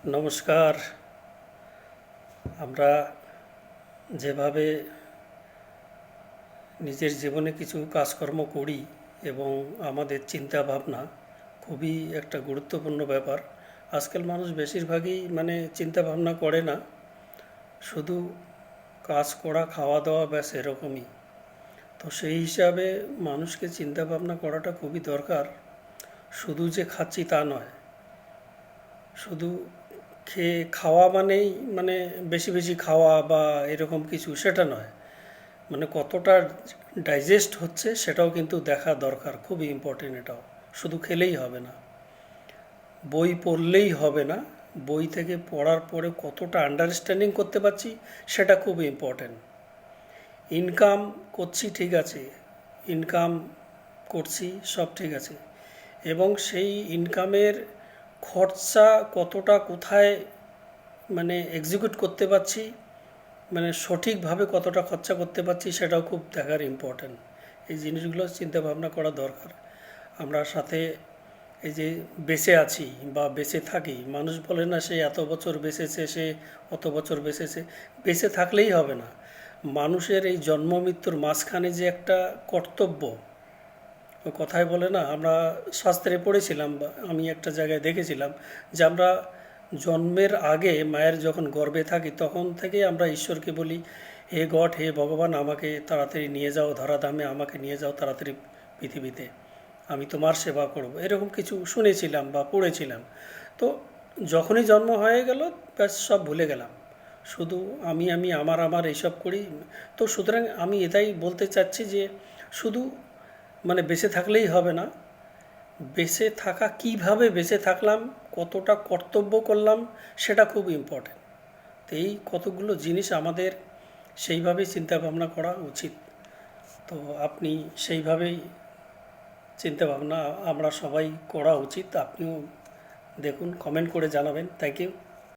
নমস্কার। আমরা যেভাবে নিজের জীবনে কিছু কাজকর্ম করি এবং আমাদের চিন্তা ভাবনা খুবই একটা গুরুত্বপূর্ণ ব্যাপার। আজকাল মানুষ বেশিরভাগই চিন্তা ভাবনা করে না, শুধু কাজ করা, খাওয়া দাওয়া, ব্যাস এরকমই। তো সেই হিসাবে মানুষকে চিন্তা ভাবনা করাটা খুবই দরকার। শুধু যে খাচ্ছি তা নয়, শুধু খেয়ে খাওয়া মানেই মানে বেশি বেশি খাওয়া বা এরকম কিছু, সেটা নয়। কতটা ডাইজেস্ট হচ্ছে সেটাও কিন্তু দেখা দরকার, খুবই ইম্পর্টেন্ট এটাও। শুধু খেলেই হবে না, বই পড়লেই হবে না, বই থেকে পড়ার পরে কতটা আন্ডারস্ট্যান্ডিং করতে পারছি সেটা খুব ইম্পর্টেন্ট। ইনকাম করছি, ঠিক আছে, ইনকাম করছি, সব ঠিক আছে, এবং সেই ইনকামের খরচা কতটা কোথায় এক্সিকিউট করতে পারছি, সঠিকভাবে কতটা খরচা করতে পারছি সেটাও খুব দেখার ইম্পর্ট্যান্ট। এই জিনিসগুলো চিন্তা ভাবনা করা দরকার। আমরা সাথে এই যে বেঁচে আছি বা বেঁচে থাকি, মানুষ বলে না সে এত বছর বেঁচেছে, সে অত বছর বেঁচেছে। বেঁচে থাকলেই হবে না, মানুষের এই জন্ম মৃত্যুর মাঝখানে যে একটা কর্তব্য, ও কথায় বলে না, আমরা শাস্ত্রে পড়েছিলাম বা আমি একটা জায়গায় দেখেছিলাম যে আমরা জন্মের আগে মায়ের যখন গর্ভে থাকি তখন থেকে আমরা ঈশ্বরকে বলি, হে গড, হে ভগবান, আমাকে তাড়াতাড়ি নিয়ে যাও ধরাধামে, আমাকে নিয়ে যাও তাড়াতাড়ি পৃথিবীতে, আমি তোমার সেবা করব, এরকম কিছু শুনেছিলাম বা পড়েছিলাম। তো যখনই জন্ম হয়ে গেল, ব্যাস সব ভুলে গেলাম, শুধু আমি আমি আমার আমার এইসব করি। তো সুতরাং আমি এটাই বলতে চাচ্ছি যে শুধু বেঁচে থাকলেই হবে না, বেঁচে থাকা কিভাবে বেঁচে থাকলাম, কতটা কর্তব্য করলাম, সেটা খুব ইম্পর্টেন্ট। তো এই কতগুলো জিনিস আমাদের সেইভাবেই চিন্তা ভাবনা করা উচিত। তো আপনি সেইভাবেই চিন্তা ভাবনা আমরা সবাই করা উচিত। আপনিও দেখুন, কমেন্ট করে জানাবেন। Thank you.